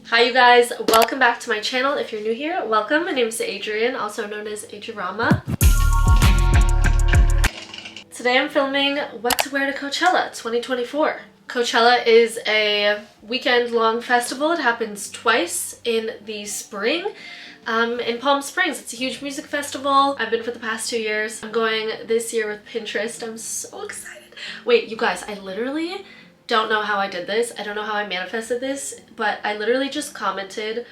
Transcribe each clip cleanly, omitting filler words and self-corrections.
Hi you guys, welcome back to my channel. If you're new here, welcome. My name is Adrienne, also known as Adrienne. Today I'm filming what to wear to Coachella 2024. Coachella is a weekend-long festival. It happens twice in the spring. In Palm Springs. It's a huge music festival. I've been for the past 2 years. I'm going this year with Pinterest. I'm so excited. Wait, you guys, I literally don't know how I did this. I don't know how I manifested this, but I literally just commented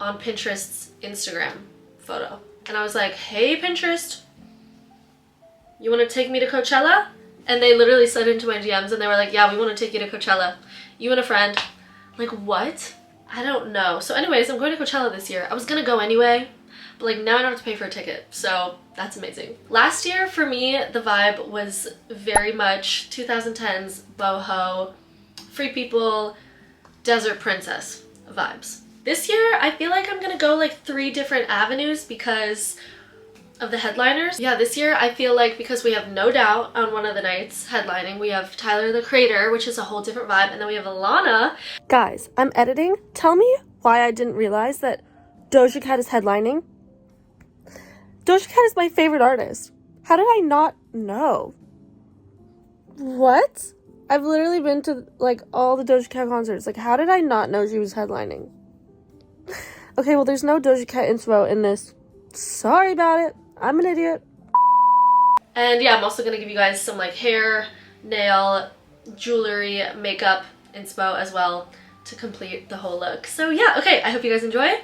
on Pinterest's Instagram photo. And I was like, hey Pinterest, you want to take me to Coachella? And they literally slid into my DMs and they were like, yeah, we want to take you to Coachella. You and a friend. Like, what? I don't know. So anyways, I'm going to Coachella this year. I was gonna go anyway, but like now I don't have to pay for a ticket. So that's amazing. Last year for me, the vibe was very much 2010s boho, free people, desert princess vibes. This year, I feel like I'm gonna go like 3 different avenues because of the headliners. Yeah, this year I feel like because we have No Doubt on one of the nights headlining, we have Tyler the Creator, which is a whole different vibe, and then we have Alana. Guys, I'm editing. Tell me why I didn't realize that Doja Cat is headlining. Doja Cat is my favorite artist. How did I not know? What? I've literally been to like all the Doja Cat concerts. Like, how did I not know she was headlining? Okay, well there's no Doja Cat info in this. Sorry about it. I'm an idiot. And yeah, I'm also gonna give you guys some like hair, nail, jewelry, makeup inspo as well to complete the whole look. So yeah, okay, I hope you guys enjoy.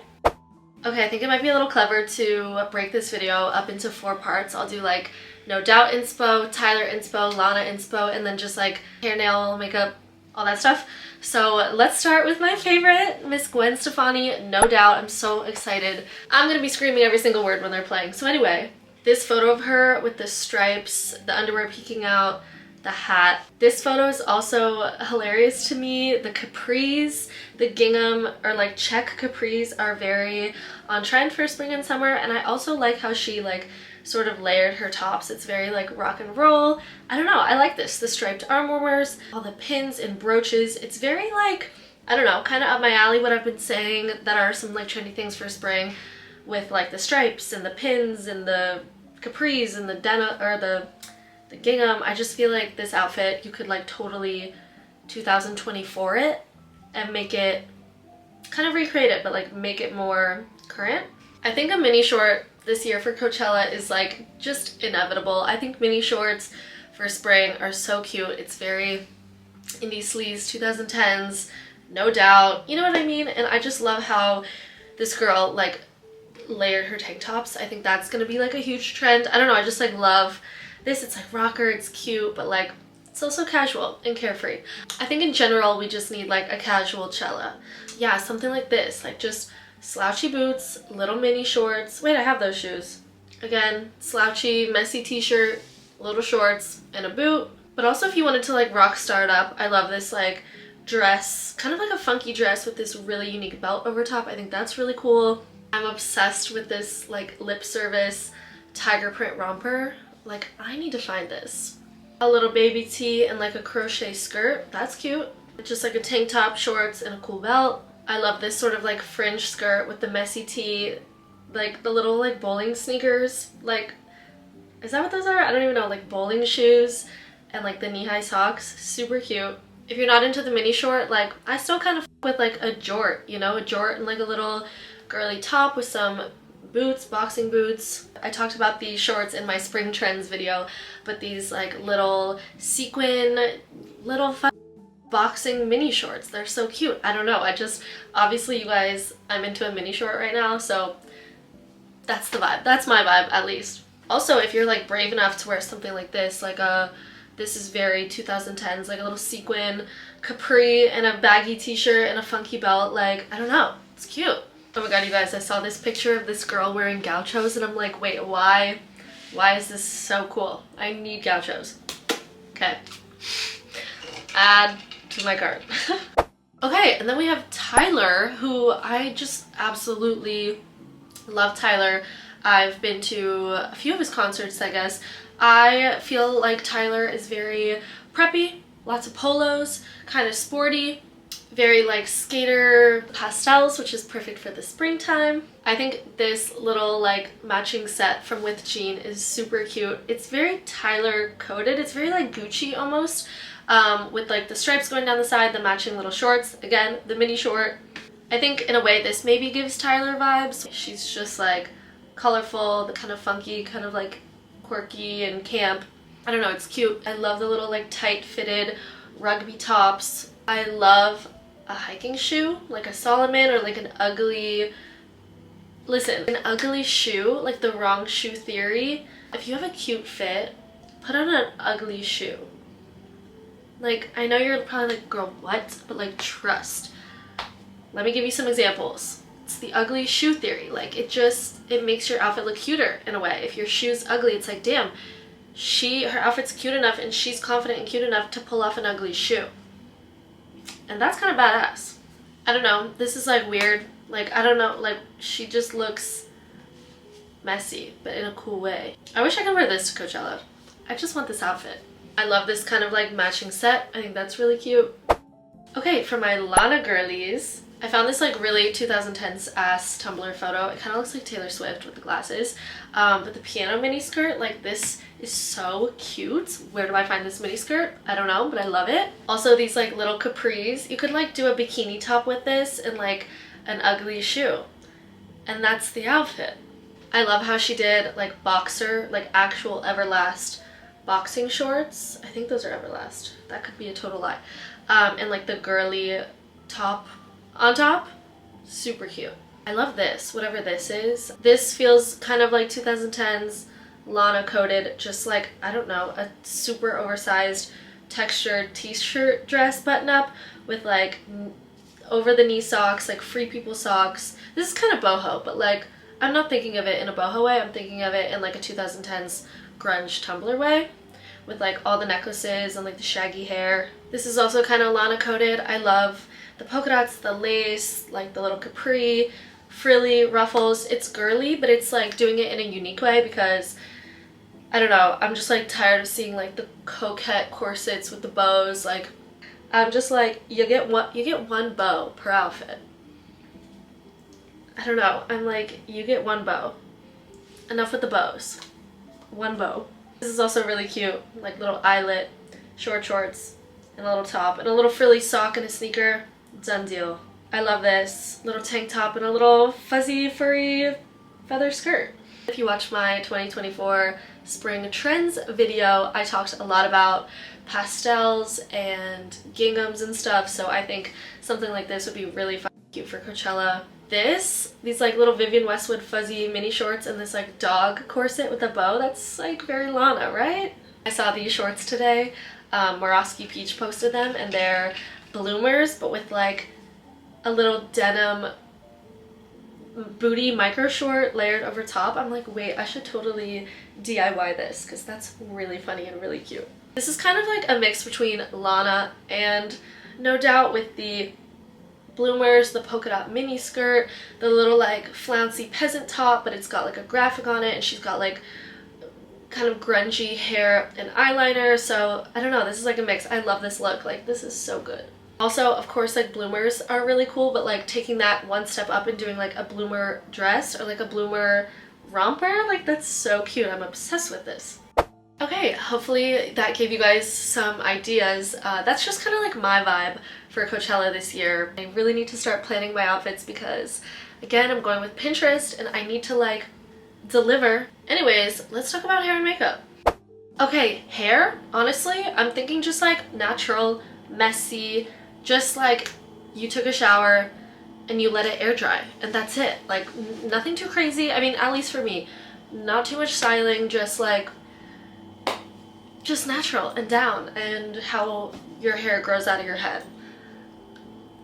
Okay, I think it might be a little clever to break this video up into 4 parts. I'll do like No Doubt inspo, Tyler inspo, Lana inspo, and then just like hair, nail, makeup, all that stuff. So let's start with my favorite, Miss Gwen Stefani, No Doubt. I'm so excited. I'm gonna be screaming every single word when they're playing. So anyway, this photo of her with the stripes, the underwear peeking out, the hat. This photo is also hilarious to me. The capris, the gingham or like check capris are very on trend for spring and summer, and I also like how she like sort of layered her tops. It's very like rock and roll. I don't know, I like this. The striped arm warmers, all the pins and brooches. It's very like, I don't know, kind of up my alley what I've been saying that are some like trendy things for spring with like the stripes and the pins and the capris and the denim or the gingham. I just feel like this outfit you could like totally 2024 it and make it kind of recreate it, but like make it more current. I think a mini short this year for Coachella is like just inevitable. I think mini shorts for spring are so cute. It's very indie sleaze 2010s, No Doubt, you know what I mean? And I just love how this girl like layered her tank tops. I think that's gonna be like a huge trend. I don't know, I just like love this. It's like rocker, it's cute, but like it's also casual and carefree. I think in general we just need like a casual Chella. Yeah, something like this, like just slouchy boots, little mini shorts. Wait, I have those shoes. Again, slouchy, messy t-shirt, little shorts, and a boot. But also if you wanted to like rock star it up, I love this like dress, kind of like a funky dress with this really unique belt over top. I think that's really cool. I'm obsessed with this like lip service tiger print romper. Like, I need to find this. A little baby tee and like a crochet skirt. That's cute. Just like a tank top, shorts, and a cool belt. I love this sort of like fringe skirt with the messy tee, like the little like bowling sneakers. Like, is that what those are? I don't even know. Like bowling shoes and like the knee-high socks. Super cute. If you're not into the mini short, like I still kind of with like a jort, you know, a jort and like a little girly top with some boots, boxing boots. I talked about these shorts in my spring trends video, but these like little sequin, little fun boxing mini shorts, they're so cute. I don't know, I just, obviously you guys, I'm into a mini short right now, so that's the vibe. That's my vibe at least. Also, if you're like brave enough to wear something like this, like this is very 2010s, like a little sequin capri and a baggy t-shirt and a funky belt, like I don't know, it's cute. Oh my god, you guys, I saw this picture of this girl wearing gauchos and I'm like, wait, why is this so cool? I need gauchos. Okay. Add to my cart. Okay, and then we have Tyler, who I just absolutely love Tyler. I've been to a few of his concerts, I guess. I feel like Tyler is very preppy, lots of polos, kind of sporty, very like skater pastels, which is perfect for the springtime. I think this little like matching set from With Jean is super cute. It's very Tyler coded. It's very like Gucci almost, with like the stripes going down the side, the matching little shorts. Again, the mini short. I think in a way this maybe gives Tyler vibes. She's just like colorful, the kind of funky, kind of like quirky and camp. I don't know, it's cute. I love the little like tight fitted rugby tops. I love a hiking shoe, like a Solomon or like an ugly, listen, an ugly shoe, like the wrong shoe theory. If you have a cute fit, put on an ugly shoe. Like, I know you're probably like, girl, what? But like, trust. Let me give you some examples. It's the ugly shoe theory. Like, it makes your outfit look cuter in a way. If your shoe's ugly, it's like, damn, her outfit's cute enough and she's confident and cute enough to pull off an ugly shoe. And that's kind of badass. I don't know, this is like weird. Like, I don't know, like she just looks messy, but in a cool way. I wish I could wear this to Coachella. I just want this outfit. I love this kind of like matching set. I think that's really cute. Okay, for my Lana girlies, I found this like really 2010s ass Tumblr photo. It kind of looks like Taylor Swift with the glasses. But the piano mini skirt, like this is so cute. Where do I find this mini skirt? I don't know, but I love it. Also these like little capris. You could like do a bikini top with this and like an ugly shoe. And that's the outfit. I love how she did like boxer, like actual Everlast boxing shorts. I think those are Everlast. That could be a total lie. And like the girly top on top. Super cute. I love this, whatever this is. This feels kind of like 2010s Lana coded, just like, I don't know, a super oversized textured t-shirt dress button up with like over the knee socks, like free people socks. This is kind of boho, but like I'm not thinking of it in a boho way. I'm thinking of it in like a 2010s grunge Tumblr way with like all the necklaces and like the shaggy hair. This is also kind of Lana coded. I love the polka dots, the lace, like the little capri, frilly ruffles. It's girly, but it's like doing it in a unique way because I don't know, I'm just like tired of seeing like the coquette corsets with the bows. Like I'm just like, you get one bow per outfit. I don't know, I'm like, you get one bow. Enough with the bows. One bow. This is also really cute, like little eyelet, short shorts, and a little top, and a little frilly sock and a sneaker. Done deal. I love this. Little tank top and a little fuzzy furry feather skirt. If you watch my 2024 spring trends video, I talked a lot about pastels and ginghams and stuff, so I think something like this would be really fun, cute for Coachella. These like little Vivienne Westwood fuzzy mini shorts and this like dog corset with a bow, that's like very Lana, right? I saw these shorts today. Morosky Peach posted them and they're bloomers but with like a little denim booty micro short layered over top. I'm like, wait, I should totally DIY this because that's really funny and really cute. This is kind of like a mix between Lana and No Doubt with the bloomers, the polka dot mini skirt, the little like flouncy peasant top, but it's got like a graphic on it and she's got like kind of grungy hair and eyeliner. So I don't know, this is like a mix. I love this look. Like this is so good. Also, of course, like bloomers are really cool, but like taking that one step up and doing like a bloomer dress or like a bloomer romper, like that's so cute. I'm obsessed with this. Okay, hopefully that gave you guys some ideas. That's just kind of like my vibe for Coachella this year. I really need to start planning my outfits because, again, I'm going with Pinterest and I need to like deliver. Anyways, let's talk about hair and makeup. Okay, hair, honestly, I'm thinking just like natural, messy, just like you took a shower and you let it air dry and that's it. Like nothing too crazy. I mean, at least for me, not too much styling, just like just natural and down and how your hair grows out of your head.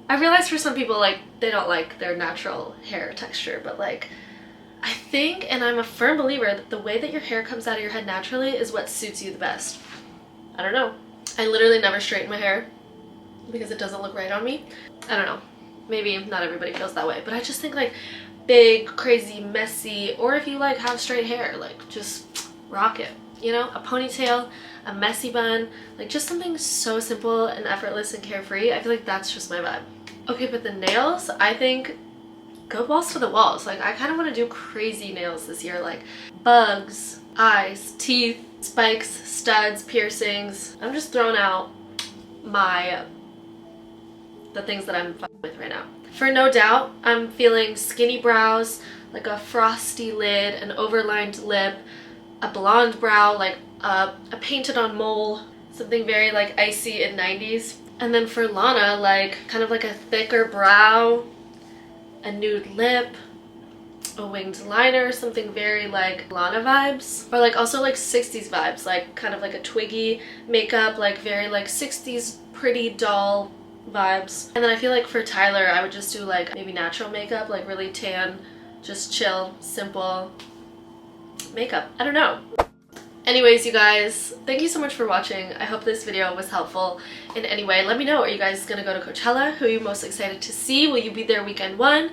I realize for some people like they don't like their natural hair texture, but like I think, and I'm a firm believer, that the way that your hair comes out of your head naturally is what suits you the best. I don't know. I literally never straighten my hair because it doesn't look right on me. I don't know. Maybe not everybody feels that way, but I just think like big, crazy, messy, or if you like have straight hair, like just rock it. You know, a ponytail, a messy bun, like just something so simple and effortless and carefree. I feel like that's just my vibe. Okay, but the nails, I think, go balls to the walls. Like, I kind of want to do crazy nails this year, like bugs, eyes, teeth, spikes, studs, piercings. I'm just throwing out the things that I'm fucking with right now. For No Doubt, I'm feeling skinny brows, like a frosty lid, an overlined lip, a blonde brow, like a painted on mole, something very like icy and 90s. And then for Lana, like kind of like a thicker brow, a nude lip, a winged liner, something very like Lana vibes, or like also like 60s vibes, like kind of like a twiggy makeup, like very like 60s pretty doll vibes. And then I feel like for Tyler, I would just do like maybe natural makeup, like really tan, just chill, simple makeup. I don't know. Anyways, you guys, thank you so much for watching. I hope this video was helpful in any way. Let me know, are you guys gonna go to Coachella? Who are you most excited to see? Will you be there weekend 1,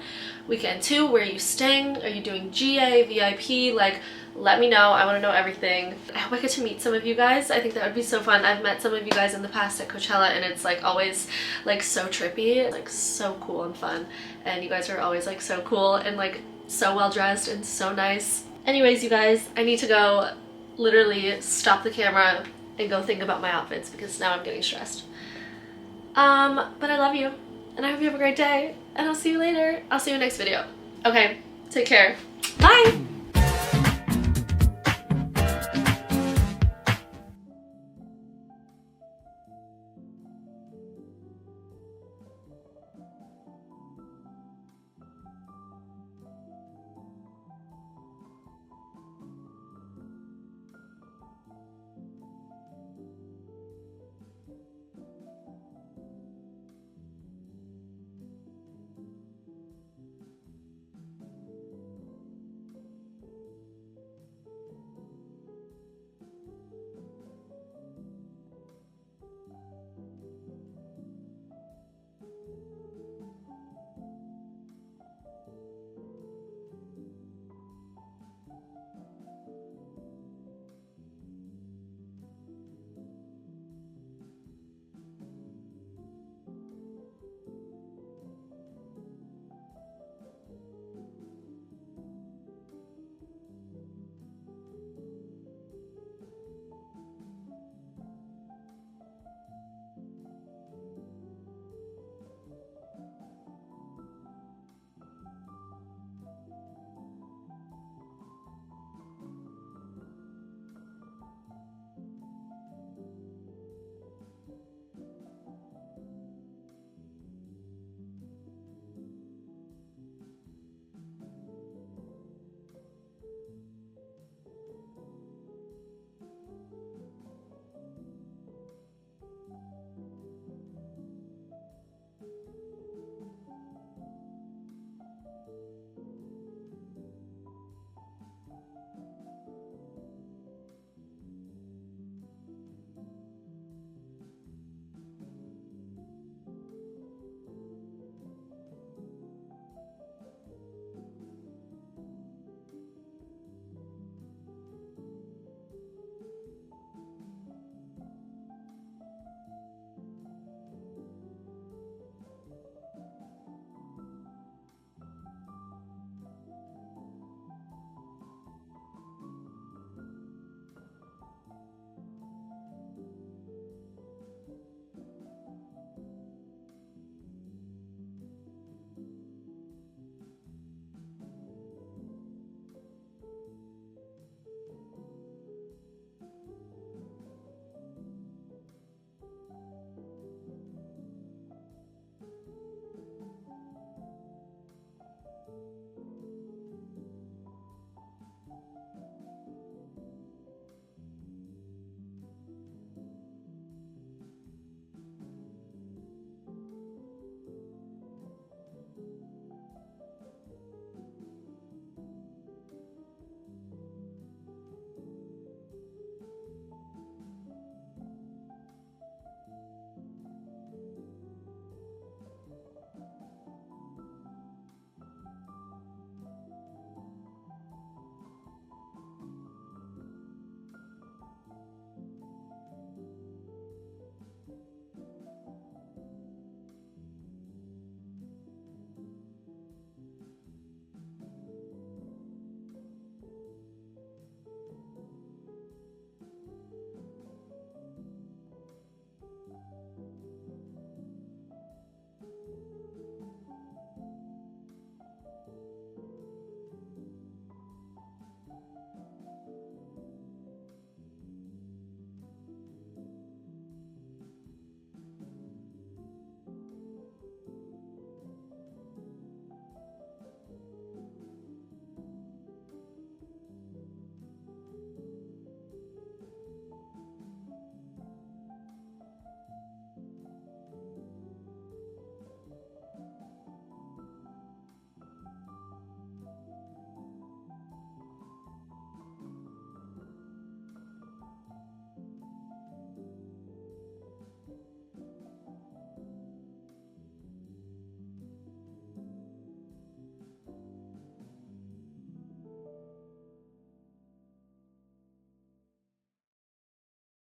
weekend 2? Where are you staying? Are you doing GA, VIP? Like, let me know. I want to know everything. I hope I get to meet some of you guys. I think that would be so fun. I've met some of you guys in the past at Coachella, and it's like always like so trippy. It's like so cool and fun, and you guys are always like so cool and like so well dressed and so nice. Anyways, you guys, I need to go literally stop the camera and go think about my outfits because now I'm getting stressed. But I love you, and I hope you have a great day, and I'll see you later. I'll see you in the next video. Okay, take care. Bye!